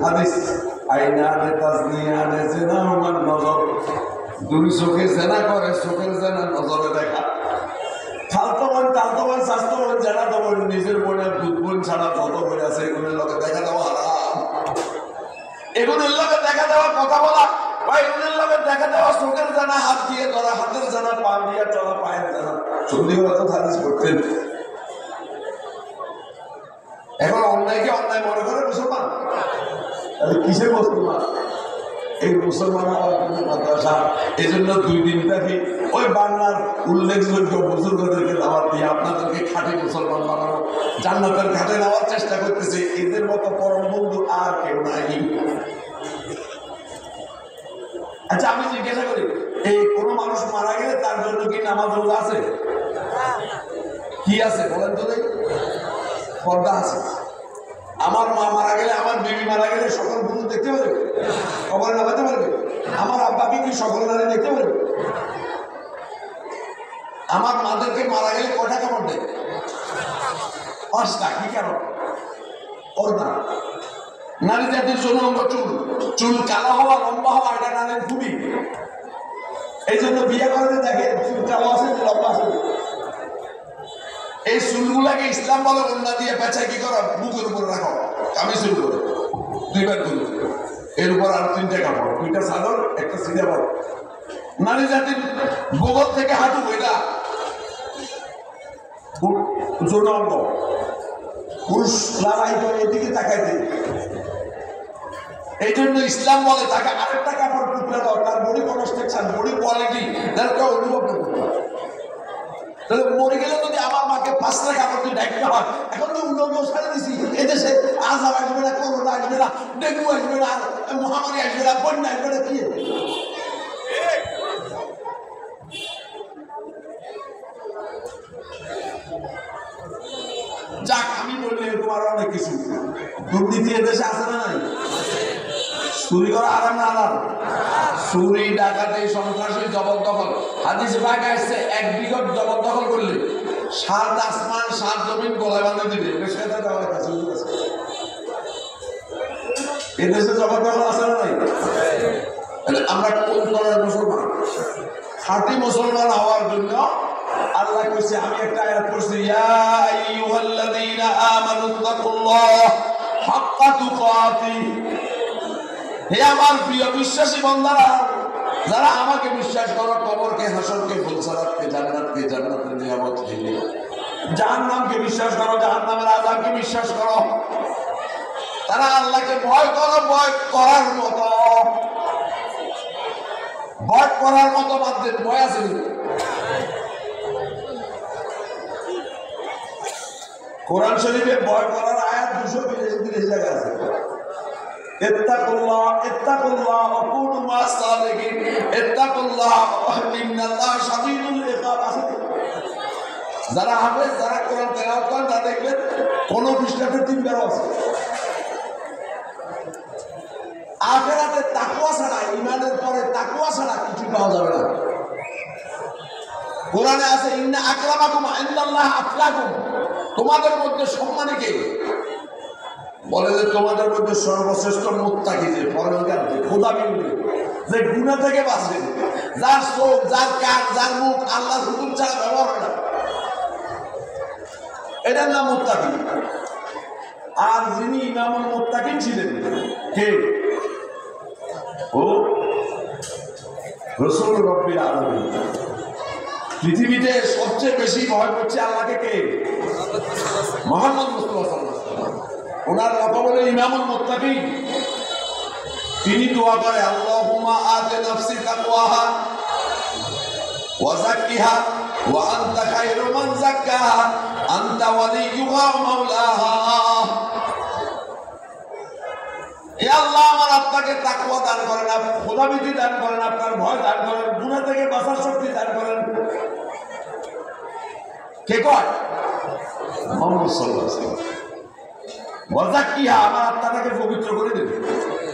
হাদিস আইনানে তাজনিয়ানে জিনা হুমান নজর, দুই চোখে জেনা করে, চোখের জেনা নজরে দেখা। খালতো বোন, তালতো বোন, স্বাস্থ্য বোন, জেনাতো বোন, নিজের বোনের দুধ বোন ছাড়া যত বোন আছে এগুলোর লোকে দেখা দেওয়া হারাম। এগুলোর লোকে দেখা দেওয়া, কথা বলা বা এগুলোর লোকে দেখা দেওয়া, চোখের জানা হাত দিয়ে ধরা, হাতের জানা পা দিয়ে চলা, পায়ের জানা সন্ধি ওরা তো হাদিস করতেন। এখন অন্যায়কে অন্যায় মনে করে মুসলমান, তাহলে কিসের মুসলমান? এই মুসলমান হওয়ার কিন্তু মাদ্রাসা। এই জন্য 2 দিন থাকি ওই বাংলার উল্লেখযোগ্য বুজুর্গদেরকে দাওয়াত দিয়ে আপনাদেরকে খাঁটি মুসলমান বানানো, জান্নাতের ঘাটে নেওয়ার চেষ্টা করতেছে। এদের মতো পরম বন্ধু আর কেউ নাই। আচ্ছা, আমি জিজ্ঞাসা করি, এই কোন মানুষ মারা গেলে তার জন্য কি নামাজ রোজা আছে? কি আছে বলেন তো? পর্দা আছে। আমার মা মারা গেলে, আমার বিবি মারা গেলে সকল পুরুষ দেখতে পারবে, কবরে নামাতে পারবে? আমার আব্বাকে কি সকল নারী দেখতে পারবে? আমার মাদেরকে মারা গেলে কয়টা কাপড় দেয়? 5টা। কি কারণ? পর্দা। নারী জাতির জন্য চুল, চুল কালো হওয়া, লম্বা হওয়া, এটা নারীর খুবই। এই জন্য বিয়ে করতে দেখে চুল কালো আছে, লম্বা আছে। এই চুলগুলাকে ইসলাম বলে ওন্না দিয়ে পেঁচায় কি করো, বুকের উপরে রাখো, কামিজের উপরে 2 বার করে, এর উপর আর 3টা কাপড়, 2টা চাদর, একটা সিধা পড়ো। নারী জাতির গোবর থেকে হাঁটু, এটা যৌন অঙ্গ। পুরুষ লড়াই করে এদিকে তাকাইতে, এই জন্য ইসলাম বলে তাকে আরেকটা কাপড় টুকরা দাও, তার বডি কনস্ট্রাকশন, বডি কোয়ালিটি তাকে অনুভব করতে পারে। তাহলে মরে গেলে যদি আমার মাকে 5টা কাপড় দিয়ে ডাকতে হয়, এখন তো উন্নত ছাড়ে দিছি, এদেশে আজাব আসবে না, করোনা আসবে না, ডেঙ্গু আসবে না, মহামারী আসবে না, বন্যা আসবে না, কি যাক আমি বললে এরকম আরো অনেক কিছু। দুর্নীতি এদেশে আছে না নাই? চুরি করা আরাম না আরাম? চুরি, ডাকাতি, সন্ত্রাসী, জবরদখল। হাদিসে পাক আসছে 1 বিঘত জবরদখল করলে 7 আসমান 7 জমিন গলায় বাঁধে দিবে। এদেশে জবরদখল আছে না নাই? আমরা কোন ধরনের মুসলমান? খাঁটি মুসলমান হওয়ার জন্য আল্লাহ কইছে, আমি একটা আয়াত পড়ছি, ইয়া আইয়ুহাল্লাযীনা আমানুত্তাকুল্লাহ হাক্কা তুকাতিহ। হে আমার প্রিয় বিশ্বাসী বান্দারা, যারা আমাকে বিশ্বাস করো, কবরকে, হাসরকে, ফুলসারাতকে, জান্নাতকে, জান্নাতের নিয়ামতকে, জাহান্নামকে বিশ্বাস করো, জাহান্নামের আযাবকে বিশ্বাস করো, তারা আল্লাহকে ভয় করো। ভয় করার মতো, ভয় করার মতো বাদ দেন, ভয় আছে। কোরআন শরীফে ভয় করার আয়াত 230 জায়গায় আছে। ইত্তাকুল্লাহ, ইত্তাকুল্লাহ ওয়া কুনু মা'আস সাদিকিন, ইত্তাকুল্লাহ ইন্নাল্লাহা শাদীদুল ইকাব আছে। যারা হাফেজ, যারা কোরআন তেলাওয়াত করেন, তারা দেখবেন কোন পৃষ্ঠাতে 3 বার আছে। আখিরাতে তাকওয়া ছাড়া, ঈমানের পরে তাকওয়া ছাড়া কিছু পাওয়া যাবে না। কোরআনে আছে, ইন্না আকরামাকুম ইনদাল্লাহি আতকাকুম, তোমাদের মধ্যে সম্মানী কে? বলে যে তোমাদের মধ্যে সর্বশ্রেষ্ঠ মুত্তাকি, যে পরহেজগার, যে খোদাবিন্দু, যে গুনাহ থেকে বাঁচে, যার চোখ, যার কান, যার মুখ আল্লাহর হুকুম ছাড়া ব্যবহার হয় না, এটার নাম মুত্তাকি। আর যিনি ইমামুল মুত্তাকিন ছিলেন, কে? ও রাসূল রাব্বিল আলামিন। পৃথিবীতে সবচেয়ে বেশি ভয় করছে আল্লাহকে কে? মুহাম্মদ মুস্তাফা সাল্লাল্লাহু আলাইহি ওয়াসাল্লাম। ওনার কথা বলে ইমামুল মুত্তাকিন। তিনি দোয়া করে, আল্লাহুম্মা আতি নাফসি তাকওয়াহা ওয়া যাক্কিহা ওয়া আনতা খায়রু মান যাক্কাহা আনতা ওয়ালিয়ুহা ওয়া মাওলাহা। হে আল্লাহ, আমার আত্মাকে তাকওয়া দান করেন, খোদাভীতি দান করেন, আপনার ভয় দান করেন, গুনাহ থেকে বাঁচার শক্তি দান করেন। কে কয়? মুহাম্মদ সাল্লাল্লাহু আলাইহি ওয়াসাল্লাম। ওয়া যাক্কিহা, আমার আত্মাটাকে পবিত্র করে দেন।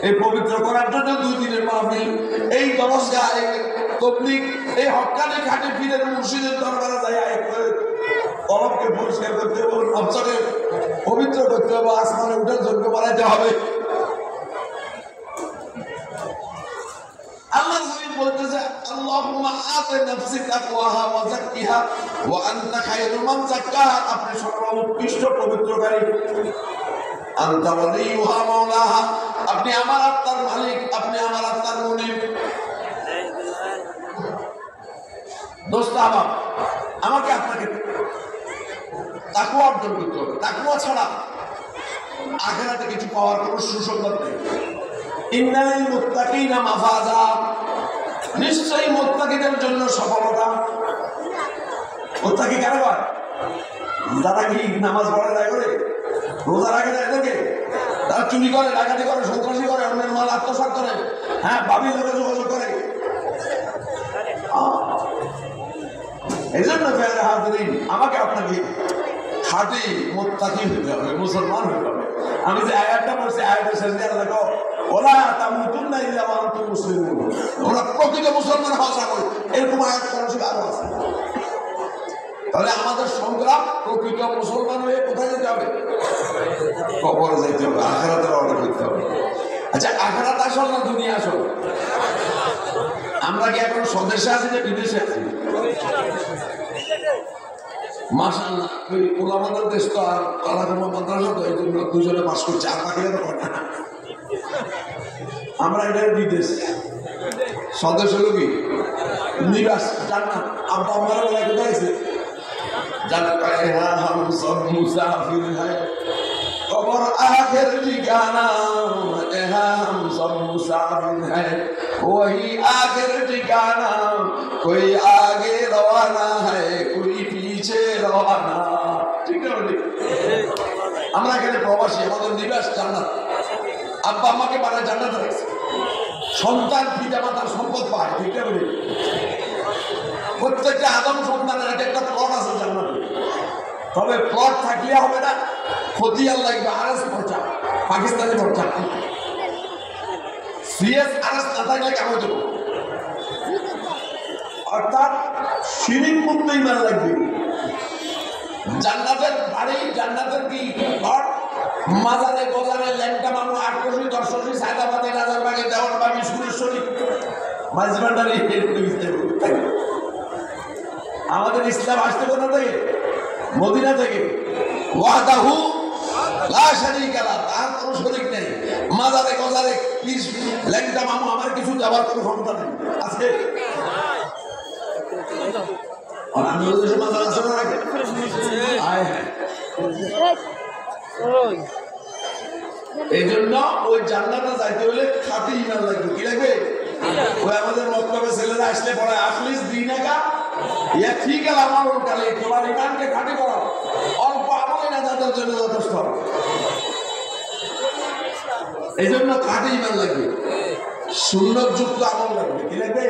এই পবিত্র করার জন্য 2 দিনের মাহফিল, এই দরজগা, এই তাবলীগ, এই হক্কানি খাঁটি পীরের মুর্শিদের দরবারে যায় কলবকে পরিষ্কার করতে হবে, নফসকে পবিত্র করতে হবে, আসমানে উঠার যোগ্য বানাইতে হবে। আল্লাহুম্মা আতি নাফসি তাকওয়াহা ওয়া যাক্কিহা ওয়া আনতা খায়রু মান যাক্কাহা, আপনি সর্বোৎকৃষ্ট পবিত্রকারী। আনতা ওয়ালিয়ুহা মাওলাহা, আপনি আমার আত্মার মালিক, আপনি আমার আত্মার মুনিব। দোস্ত আমার, আমাকে আপনাকে তাকওয়া অর্জন করতে হবে। তাকওয়া ছাড়া আখিরাতে কিছু পাওয়ার কোনো সুসংবাদ নেই। ইন্নাল মুত্তাকিনা মাফাজা, নিশ্চয়ই মুত্তাকিদের জন্য সফলতা। মুত্তাকি কারা হয়? যারা কি নামাজ পড়ে যায় করে, রোজা রাখে যায় থাকে, তারা চুরি করে, ডাকাতি করে, সন্ত্রাসী করে, অন্যের মাল আত্মসাৎ করে, হ্যাঁ বাবি লোকে যোগাযোগ করে। এই জন্য আমাকে আপনাকে খাঁটি মুত্তাকি হইতে হবে, মুসলমান হইতে হবে। আমি যে আয়াতটা পড়ছি, আয়াতের শেষ দিয়ে দেখো ওলা তামুতুন্না ইল্লা ওয়া আনতুম মুসলিমুন, ওরা প্রকৃত মুসলমান হওয়া চাই, এরকম আয়াত কোরআনে আরো আছে। তাহলে আমাদের সংগ্রাম প্রকৃত মুসলমান হয়ে কোথায় যেতে হবে? কবরে যেতে হবে, আখিরাতে রওনা করতে হবে। আচ্ছা, আখিরাত আসল না দুনিয়া আসল? আমরা কি এখন স্বদেশে আছি না বিদেশে আছি? মাশাআল্লাহ, ওই ওলামাদের দেশ তো আর আলাদা মাদ্রাসা, তো এই জন্য দুজনে পাস করছে, আর বাকিরা তো করে না। আমরা এটা বিদেশ, স্বদেশ হলো কি নিবাস, জান্নাত। আব্বা আমারা বলা কোথায় আছে? জান্নাত। হ্যাঁ, হাম সব মুসাফির হ্যায়, কবর আখির ঠিকানা, হাম সব মুসাফির হ্যায়, वही आखिर ठिकाना, कोई आगे रवाना है, कोई पीछे रवाना। ঠিক না? আমরা এখানে প্রবাসী, আমাদের নিবাস জান্নাত। আব্বা আমাকে বানায় জান্নাতে রাখছে, সন্তান পিতা মাতার সম্পদ পায়। ঠিক না? প্রত্যেকটা আদম সন্তানের একটা প্লট আছে জান্নাতে। তবে প্লট থাকলে হবে না, ক্ষতি আল্লাহ আরএস খরচা, পাকিস্তানি খরচা, সিএস আরএস না থাকলে কেমন দেবো? অর্থাৎ শিরিক মুক্ত ইমান লাগবে। জান্নাতের বাড়ি, জান্নাতের কি ঘর, মাজারে গজারে ল্যাংটা মামু, আটকশি, দর্শী, সায়দাবাদী, রাজারবাগে, দেওয়ানবাগি, সুরেশ্বরী, মাঝবান্ডারি, আমাদের ইসলাম আসতে কোথা থেকে? মদিনা থেকে। ওয়াহদাহু লা শারীকা লাহু, তার কোনো শরীক নেই। মাজারে গজারে পিস ল্যাংটা মামু আমার কিছু দেওয়ার কোনো ক্ষমতা নেই, আছে? আমি ওই দেশে মাজার আছে না? এই জন্য ওই জান্নাতে যাইতে হলে খাঁটি ইমান লাগবে। কি লাগবে? ওই আমাদের মক্তবে ছেলেরা আসলে পড়ে আখলিস দীনাকা ইয়া ঠিক আমার কালে, তোমার ইমানকে খাঁটি করো, অল্প আমলে না তাদের জন্য যথেষ্ট। এই জন্য খাঁটি ইমান লাগবে, সুন্নত যুক্ত আমল লাগবে। কি লাগবে?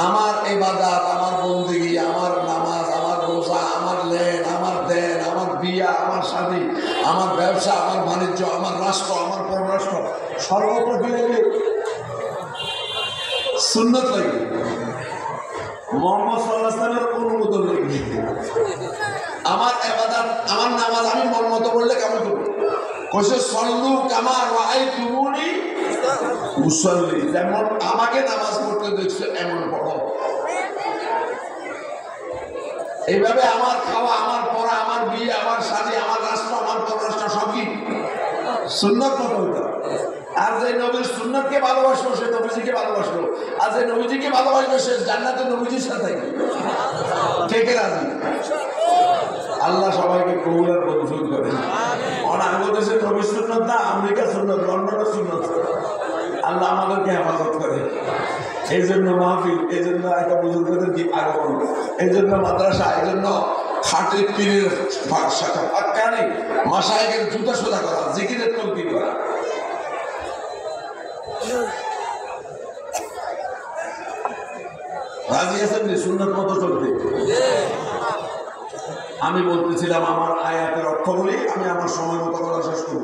আমার ইবাদত, আমার বন্দেগী, আমার নামাজ, আমার রোজা, আমার লেন, আমার দেন, আমার বিয়া, আমার শাদী, আমার ব্যবসা, আমার বাণিজ্য, আমার রাষ্ট্র, আমার পররাষ্ট্র, সর্বত্র কি লাগবে? সুন্নত লাগবে। মুহাম্মদ সাল্লাল্লাহু আলাইহি ওয়াসাল্লামের অনুমোদন লাগবে। আমার ইবাদত, আমার নামাজ আমি মন মতো বললে কেমন করব? কইছে সল্লু কামা রাআইতুমুনি উসাল্লি, যেমন আমাকে নামাজ পড়তে দেখছো এমন পড়ো। এইভাবে আমার খাওয়া, আমার পড়া, আমার বিয়ে, আমার শাদী, আমার রাষ্ট্র, আমার পররাষ্ট্র সব কি সুন্নত মতো হইতো। আর যে নবীর সুন্নতকে ভালোবাসলো সে নবীজিকে ভালোবাসলো, আর যে নবীজিকে ভালোবাসলো সে জান্নাতে নবীজির সাথে। কে কে রাজি? আল্লাহ সবাইকে কবুল আর মঞ্জুর করে। বাংলাদেশের নবীর সুন্নত না, আমেরিকা সুন্নত, লন্ডনের সুন্নত। আল্লাহ আমাদেরকে হেফাজত করে। এই জন্য মাহফিল, এই জন্য একটা বুজুর্গদের কি আগমন, এই জন্য মাদ্রাসা, এই জন্য খাটে পীরের সাথে ফাঁকানি মাশায়েখের জুতা সোজা করা, জিকিরের তলকিন করা। রাজি আছেন সুন্নত মতো চলতে? আমি বলতেছিলাম আমার আয়াতের অর্থ বলি, আমি আমার সময় মতো কথা শেষ করব।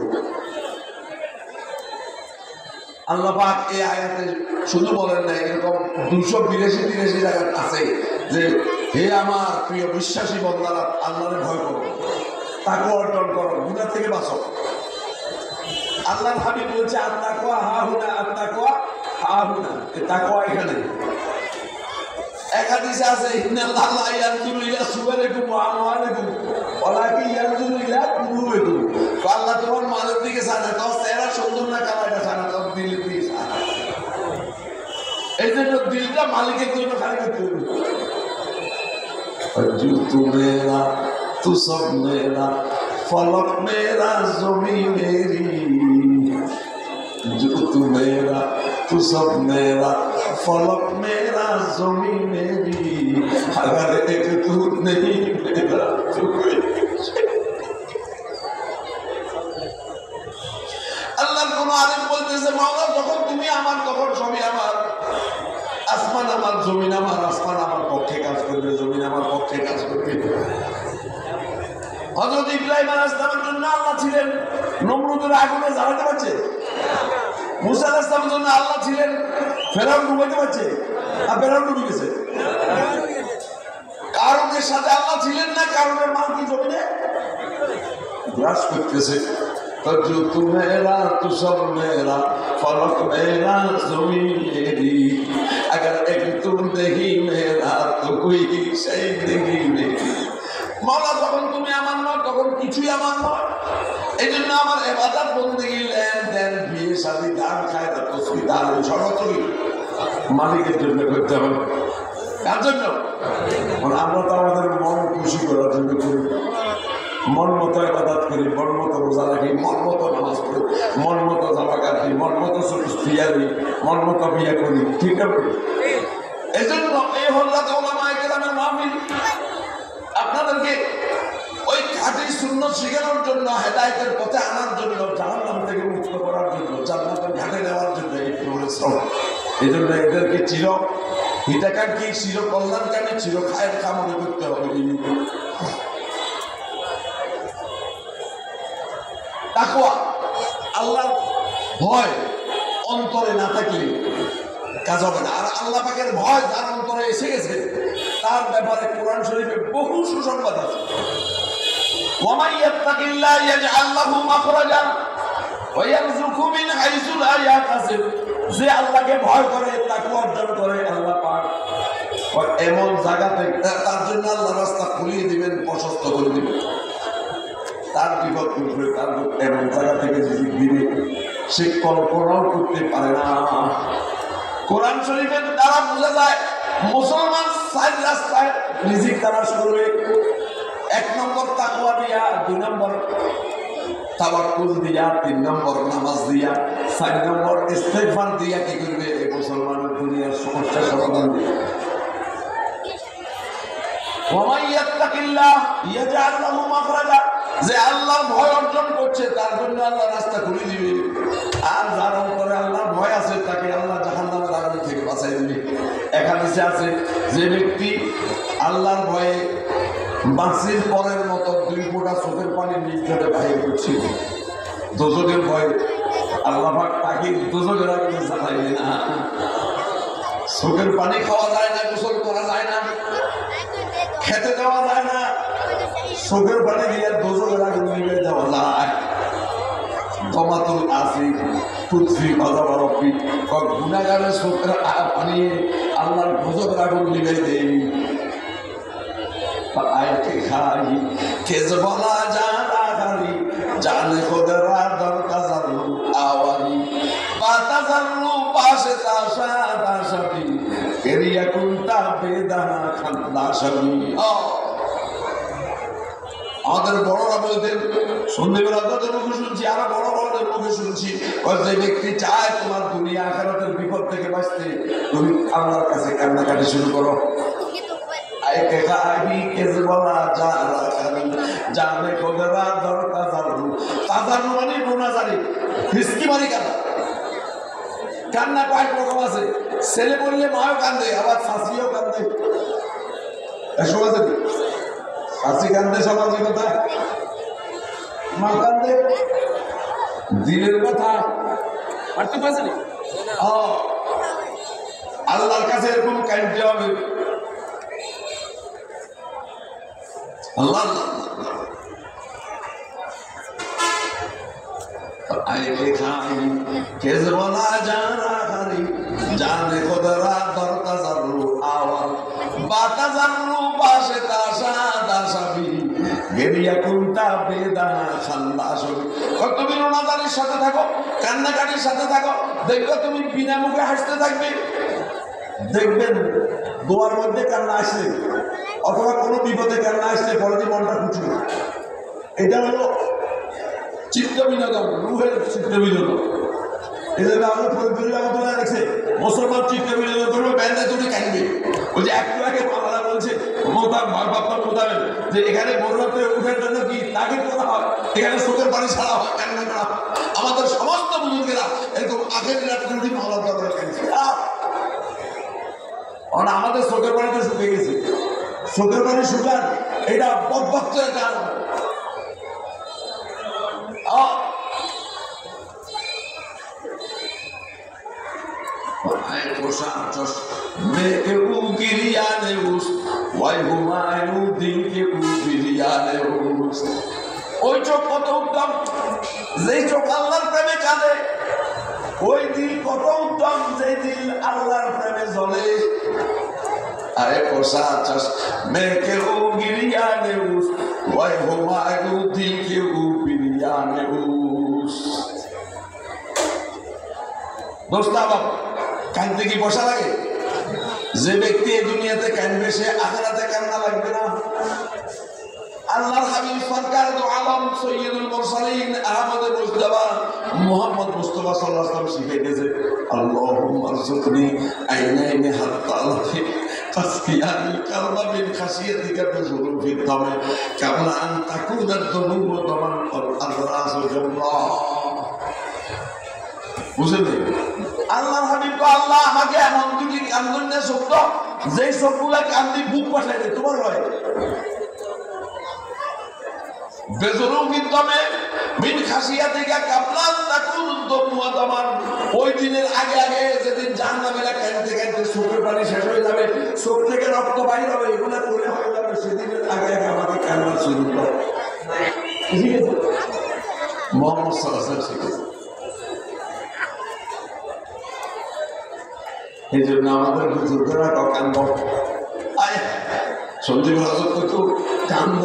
আল্লাহ পাক এই আয়াতে শুধু বলেন না, এরকম 282-83 জায়গা আছে যে হে আমার প্রিয় বিশ্বাসী বান্দারা, আল্লাহরে ভয় করো, তাকওয়া অর্জন করো, গুনাহ থেকে বাঁচো। আল্লাহর হাবিব বলছে আত্তাকওয়া হাহুনা, আত্তাকওয়া হাহুনা, এই তাকওয়া এখানে। এক হাদিসে আছে ইন্নাল্লাহ লা ইয়ানজুরু ইলা সুওয়ারিকুম ওয়া আমওয়ালিকুম ওয়ালাকিন ইয়ানজুরু ইলা কুলুবিকুম। আল্লাহ তোমার মালের দিকে চায় না, তোমার চেহারা সুন্দর না কালাটা চায় না, তোমার দিলের দিকে চায়। এই জন্য দিলটা মালিকের জন্য খালি করতে হবে। তু মেরা তু সব মেরা ফলক মেরা জমি মেরি, तू मेरा तू सब मेरा फलक मेरा जमी मेरी, अगर एक तू नहीं मेरा तू আল্লাহ কোন আলেম বলতেছে মাওলা যখন তুমি আমার তখন সবই আমার, আসমান আমার জমিন আমার, আসমান আমার পক্ষে কাজ করবে, জমিন আমার পক্ষে কাজ করবে। হযরত ইব্রাহিম আলাইহিস সালামের জন্য আল্লাহ ছিলেন, নমরুদের আগুনে জ্বালাতে পারছে। মুসা আলাইহিস সালামের জন্য আল্লাহ ছিলেন, ফেরাউন ডুবাইতে পারছে, আর ফেরাউন ডুবে গেছে। কারণের সাথে আল্লাহ ছিলেন না, কারণের মাল কি জমিনে গ্রাস করতেছে। तू तू मेरा तू सब मेरा फलक मेरा जमी मेरी, अगर एक तू नहीं मेरा तो कोई शय नहीं मेरी। मौला যখন তুমি আমার নয় তখন কিছুই আমার নয়। এই জন্য আমার ইবাদত বন্দেগী লেনদেন বিয়ে শাদী দান খায়রা তসবিহ দান সর্বত্রই মালিকের জন্য করতে হবে। কার জন্য? আমরা তো আমাদের মন খুশি করার জন্য করি, মন মতো ইবাদত করি, মন মতো রোজা রাখি, মন মতো নামাজ পড়ি, মন মতো জামা কাটি, মন মতো বিয়া দিই, মন মতো বিয়ে করি, ঠিক আছে? এই জন্য এই হল্লাত ওলামায়ে কেরামের মাহফিল আপনাদেরকে ওই খাঁটি সুন্নাত শেখানোর জন্য, হেদায়েতের পথে আনার জন্য, জাহান্নাম থেকে মুক্ত করার জন্য, জান্নাতের ঘাটে নেওয়ার জন্য এই পরিশ্রম। এই জন্য এদেরকে চির হিতাকাঙ্ক্ষী, চির কল্যাণকারী, চির খায়ের কামনা করতে হবে। তাকওয়া আল্লাহর ভয় অন্তরে না থাকলে কাজ হবে না। আর আল্লাহ পাকের ভয় যার অন্তরে এসে গেছে তার ব্যাপারে কোরআন শরীফে বহু সুসংবাদ আছে। ওয়ামান ইয়াত্তাকিল্লাহ ইয়াজআল লাহু মাখরাজা ওয়া ইয়ারযুকহু মিন হাইসু লা ইয়াহতাসিব। যে আল্লাহকে ভয় করে, তাকওয়া অর্জন করে, আল্লাহ পাক এমন জায়গাতে তার জন্য আল্লাহ রাস্তা খুলিয়ে দিবেন, প্রশস্ত করে দিবেন। তার বিপদ করবে, তার এমন জায়গা থেকে রিজিক দিবে সে কল্পনাও করতে পারে না। কোরআন শরীফের দ্বারা বোঝা যায় মুসলমান সাইড রাস্তায় রিজিক তালাশ করবে। 1 নম্বর তাকওয়া দিয়া, 2 নম্বর তাওয়াক্কুল দিয়া, 3 নম্বর নামাজ দিয়া, 4 নম্বর ইস্তেগফার দিয়া কি করবে? এই মুসলমানের দুনিয়ার সমস্যা সমাধান দিবে। ওয়ামান ইয়াত্তাকিল্লাহ ইয়াজআল লাহু মাখরাজা। যে আল্লাহর ভয় অর্জন করছে তার জন্য আল্লাহ রাস্তা খুলে দিবে। আর যার অন্তরে আল্লাহর ভয় আছে তাকে আল্লাহ জাহান্নামের আগুন থেকে বাঁচাই দিবে। এখানে আছে যে ব্যক্তি আল্লাহর ভয়ে বাঁচির পরের মতো 2 ফোঁটা চোখের পানি নিঃশ্বাসে বাহির করছে, দোজখের ভয় আল্লাহ পাক তাকে দোজখের আগুনে জ্বালাইবে না। চোখের পানি খাওয়া যায় না, গোসল করা যায় না, খেতে দেওয়া যায় না, চোখের পানি দিয়ে দোজখের আগুন নিভে দেওয়া যায়। দমাতুল আসিফ তুতফি আযাব রাব্বি, গুনাহগারের চোখের পানি আল্লাহর দোজখের আগুন নিভে দেয়। পায়কে খাই কেজবলা জানা গালি, জানে খোদরা দর তাজারু আওয়ারি, বাতাজারু পাশে তাশা দাশাবি, কেরিয়া কুনতা বেদানা খান্দাশাবি। আমাদের বড়রা বলতেন, সন্ধ্যেবেলা আপনাদের মুখে শুনছি, আরো বড় বড়দের মুখে শুনছি, যে ব্যক্তি চায় তোমার দুনিয়া আখিরাতের বিপদ থেকে বাঁচতে, তুমি আল্লাহর কাছে কান্নাকাটি শুরু করো। জানে খোদরা দর তাজারু, তাজারু মানে মোনাজারি, হিসকি মারি কান্না। কান্না কয়েক রকম আছে, ছেলে বললে মাও কান্দে, আবার শাশিও কান্দে। শাশি কান্দে সামাজিকতা, মা কান্দে দিলের কথা। আল্লাহর কাছে এরকম কাঁদতে হবে। আল্লাহ আইকে খাই কেজবলা জানা হারি, জানে খোদরা দর তাজারু আওয়াল, একটা বেদানা খান্দা আসবে। তুমি রোনাদারির সাথে থাকো, কান্নাকাটির সাথে থাকো, দেখবে তুমি বিনা মুখে হাসতে থাকবে। দেখবেন দোয়ার মধ্যে কান্না আসলে অথবা কোনো বিপদে কান্না আসলে পরে মনটা খুশি। এটা হলো চিত্ত বিনোদন, রুহের চিত্ত বিনোদন। এই জন্য আমরা ফরিদুল্লাহ দেখছে মুসলমান চিত্ত বিনোদন করবে, ব্যান্ডে তুমি কাঁদবে। ওই যে একটু আগে বাংলা বলছে মোতাবেক যে এখানে বড়রাতে উঠার জন্য কি তাগিদ করা হয়, এখানে চোখের পানি ছাড়া হয়, কান্না করা হয়। আমাদের সমস্ত বুজুর্গেরা এরকম আগের রাত্রি মালার দরকার কাঁদছে। আমাদের চোখের পানি তো শুকিয়ে গেছে, চোখের পানি শুকান এটা বদভক্ত একটা ওই চোখ কত উত্তম, যেই চোখ আল্লাহর প্রেমে কাঁদে। ওই দিল কত উত্তম, যেই দিল আল্লাহর প্রেমে জ্বলে। আরে কোষা চাষ মেয়েকে ও গিরিয়ানে উস, ওই হুমায় দিলকে ও বিরিয়ানে উস। দোস্তা বাপ, কাঁদতে কি বসা লাগে? যে ব্যক্তি এই দুনিয়াতে কাঁদবে সে আখিরাতে কান্না লাগবে না। আল্লাহর হাবিব সরকার দু আলম সৈয়দুল মুরসালিন আহমদ মুজতবা মুহাম্মদ মুস্তাফা সাল্লাল্লাহু আলাইহি ওয়াসাল্লাম শিখাইতেছে, আল্লাহুম্মা রযুকনি আইনাইনি হাত্তা আলাতি তাসকিয়ানি কারবা মিন খাশিয়াতিকা বিজুরুফি দামে কাবলা আন তাকুনা দুনুবু দামান আল-রাসু জাল্লাহ। বুঝলেন? আল্লাহর হাবিব কো আল্লাহ আমাকে এমন দুটি কান্দনে শব্দ, যেই সবগুলা কান্দি বুক পাঠাই দেয় তোমার ভয়ে। ওই দিনের আগে আগে যেদিন জাহান্নামীরা কাঁদতে কাঁদতে চোখের পানি শেষ হয়ে যাবে, চোখ থেকে রক্ত বাইর হবে, এগুলা করে হয়ে যাবে, সেদিনের আগে আগে আমাকে কান্না শুরু করে। মুহাম্মদ সাল্লাল্লাহু আলাইহি ওয়াসাল্লাম শিখেছে। এই জন্য আমাদের বুজুর্গরা কান্দ সঞ্জীব হজরত তো কান্দ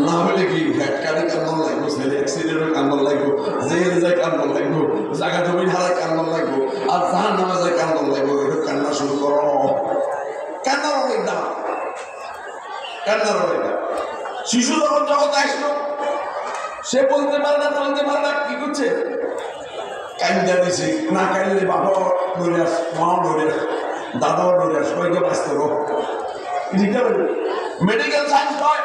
না হলে কি ভ্যাটকারি কান্দন লাগবো, ছেলে অ্যাক্সিডেন্টের কান্দন লাগবো, জেল যায় কান্দন লাগবো, জায়গা জমি হারায় কান্দন লাগবো, আর জাহান নামে যায় কান্দন লাগবো। একটু কান্না শুরু করো। কান্নার অনেক দাম, কান্নার অনেক দাম। শিশু যখন জগতে আসলো, সে বলতে পারে না, চলতে পারে না, কি করছে? কান্দা দিছে। না কান্দলে বাবা ধরে আস, মাও ধরে আস, দাদাও ধরে আস, কয়েকটা বাঁচতে রো। মেডিকেল সায়েন্স হয়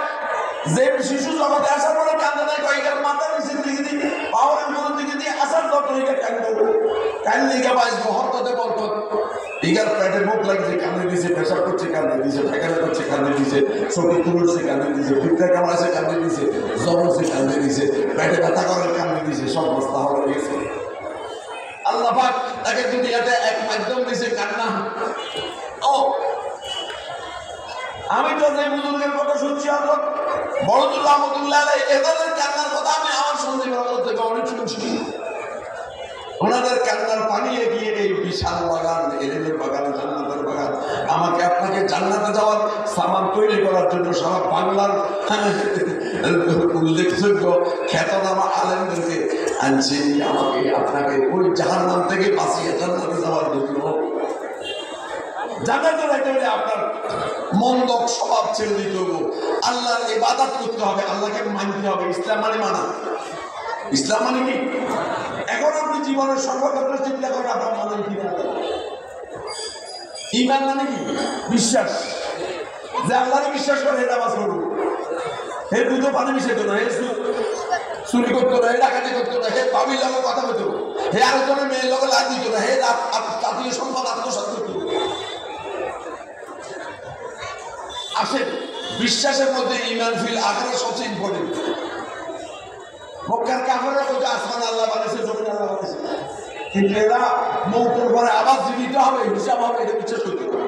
যে শিশু জগতে আসার পরে কান্দে নাই, কয়েকটার মাথা নিচের দিকে দিয়ে পাওয়ারের মধ্যে দিকে দিয়ে আসার যত কান্দে বাঁচবো। হরকতে বরকত ইগার পেটে মুখ লাগছে কান্দে দিছে, প্রেশার করছে কান্দে দিছে, পায়খানা করছে কান্দে দিছে, চোখে তুলছে কান্দে দিছে, পিঠটা কামড়াছে কান্দে দিছে, জ্বর হচ্ছে কান্দে দিছে, পেটে ব্যথা করে কান্দে দিছে, সব অবস্থা হয়ে গেছে। আল্লাহ পাক তাকে দুনিয়াতে এক মাধ্যম দিছে কান্না। ও আমি তো যে বুজুর্গের কথা শুনছি, বড়দুল্লাহ রহমতুল্লাহ এদের কান্নার কথা আমি আমার সন্দীপ থেকে অনেক শুনছি। ওনাদের কান্নার পানি এগিয়ে এই বিশাল বাগান, এলেমের বাগান, জান্নাতের বাগান, আমাকে আপনাকে জান্নাতে যাওয়ার সামান তৈরি করার জন্য সারা বাংলার উল্লেখযোগ্য খ্যাতনামা আলেমদেরকে আনছি, আমাকে আপনাকে ওই জাহান্নাম থেকে বাঁচিয়ে জান্নাতে যাওয়ার জন্য। জান্নাতের একেবারে আপনার মন্দ স্বভাব ছেড়ে দিতে হবে, আল্লাহর ইবাদত করতে হবে, আল্লাহকে মানতে হবে। ইসলাম মানে মানা। ইসলাম মানে কি? এখন আপনি জীবনের সর্বক্ষেত্রে চিন্তা করেন আপনার মানে কি? ঈমান মানে কি? বিশ্বাস, যে আল্লাহকে বিশ্বাস করে হে নামাজ পড়ব, হে দুধে পানি মিশাইতো না, হে চুরি করতো না, হে ডাকাতি করতো না, হে বাবির লগে কথা বলতো, হে আরেকজনের মেয়ের লগে লাভ দিত না, হে জাতীয় সম্পদ আত্মসাৎ করতো। আসেন, বিশ্বাসের মধ্যে ঈমান ফিল আখিরাত সবচেয়ে ইম্পর্টেন্ট। মক্কার কাফেররা বলতো আসমান আল্লাহ বানাইছে, জমিন আল্লাহ বানাইছে, কিন্তু এরা মৌতের পরে আবার জীবিত হবে, হিসাব হবে, এটা বিশ্বাস করতে পারে।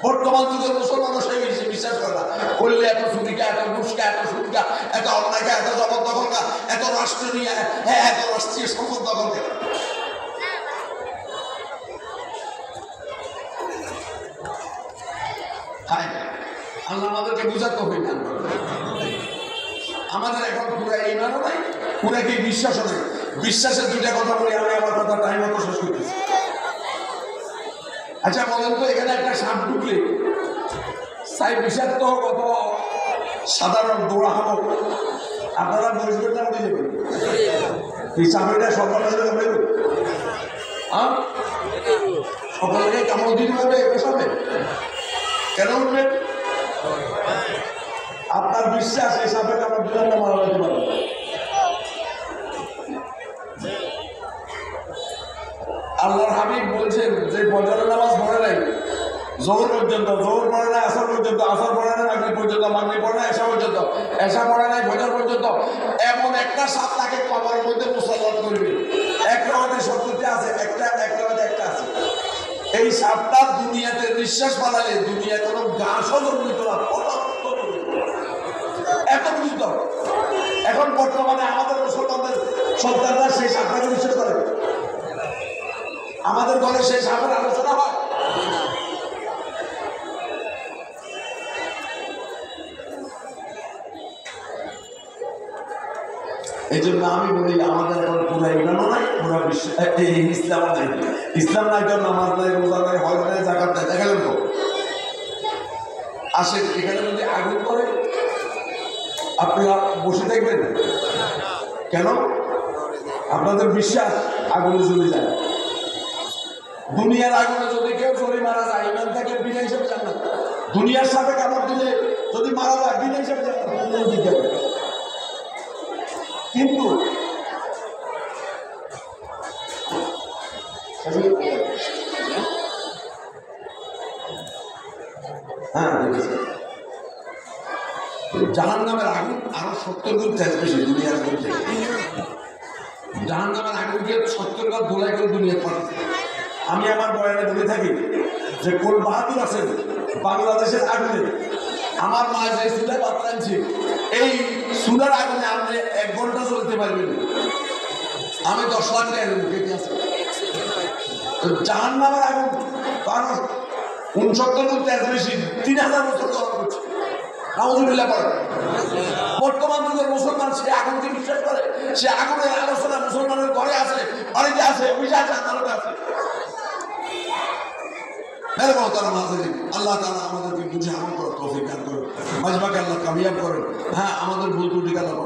বর্তমান যুগের মুসলমানও সেই বিশ্বাস করে না। করলে এত সুবিধা, এত ঘুষকা, এত সুবিধা, এত অন্যায়কা, এত জবরদখলকা, এত রাষ্ট্র নিয়ে, হ্যাঁ এত রাষ্ট্রীয় সম্পদ দখল করে। আল্লাহ আমাদেরকে বুঝাতে হবে না। আমাদের এখন পুরা ইমানও নাই, পুরা কি বিশ্বাসও নাই। বিশ্বাসের দুইটা কথা বলি, আমি আমার কথা টাইম মতো শেষ করতেছি। আচ্ছা বলেন তো, এখানে একটা সাপ ঢুকলে সাই বিষাক্ত হোক অথবা সাধারণ দৌড়া হোক, আপনারা বসবেন না উঠে যাবেন? এই সাপেটা সকালে সকলকে কামড় দিতে হবে এসবে কেন উঠবেন? আপনার বিশ্বাস এই সাপে কামড় দিলে না মারা যেতে পারে। আল্লাহর হাবিব বলছেন যে ফজরের নামাজ পড়ে নাই জোহর পর্যন্ত, জোহর পড়ে নাই আসর পর্যন্ত, আসর পড়ে নাই মাগরিব পর্যন্ত, মাগরিব পড়ে নাই এশা পর্যন্ত, এশা পড়ে নাই ফজর পর্যন্ত, এমন একটা সাপ তাকে কবরের মধ্যে মুসাল্লাত করবে। এক রাতে 70টা আছে, একটা আছে। এই সাপটা দুনিয়াতে নিঃশ্বাস পালালে দুনিয়া কোনো ঘাসও জন্মিত না, এত বুঝত। এখন বর্তমানে আমাদের মুসলমানদের সন্তানরা সেই সাপটাকে বিশ্বাস করে। আমাদের ঘরে সেই সাপের আলোচনা হয়। এই জন্য আমি বলি আমাদের এখন পুরা ইমানও নাই, পুরা ইসলামও নাই। ইসলাম নাই তো নামাজ নাই, রোজা নাই, হজ নাই, যাকাত নাই। দেখালেন তো আসেন এখানে যদি আগুন করে আপনারা বসে দেখবেন কেন? আপনাদের বিশ্বাস আগুনে জ্বলে যায়। দুনিয়ার আগুনে যদি কেউ চলে মারা যায়, ইমান থেকে বিনা হিসেবে জান্নাত। দুনিয়ার সাথে কামড় দিলে যদি মারা যায় বিনা হিসেবে জান্নাত। কিন্তু জাহান্নামের আগুন আরো 70 গুণ তেজ বেশি দুনিয়ার মধ্যে। জাহান্নামের আগুনকে 70 গুণ ধোলাই করে দুনিয়া পাঠাচ্ছে। আমি আমার বয়ানে বলে থাকি যে কোন বাহাদুর আছেন বাংলাদেশের আগুনে, আমার মা যে চুলায় ভাত রাঁধছে এই চুলার আগুনে আপনি 1 ঘন্টা চলতে পারবেন। আমি 10 লাখ টাকা কেটে আছি। জাহান্নামের আগুন কারণ 69 গুণ তেজ বেশি, 3000 বছর গরম করছে। নাউযুবিল্লাহ পড়ে। বর্তমান যুগের মুসলমান সে আগুনকে বিশ্বাস করে, সে আগুনের আলোচনা মুসলমানের ঘরে আছে, বাড়িতে আছে, অফিসে আছে, আদালতে আছে। আল্লাহ তাআলা আমাদেরকে বুঝে আমল করার তৌফিক দান করুন, মাজমাকে আল্লাহ কামিয়াব করেন। হ্যাঁ, আমাদের ভুল ত্রুটি আল্লাহ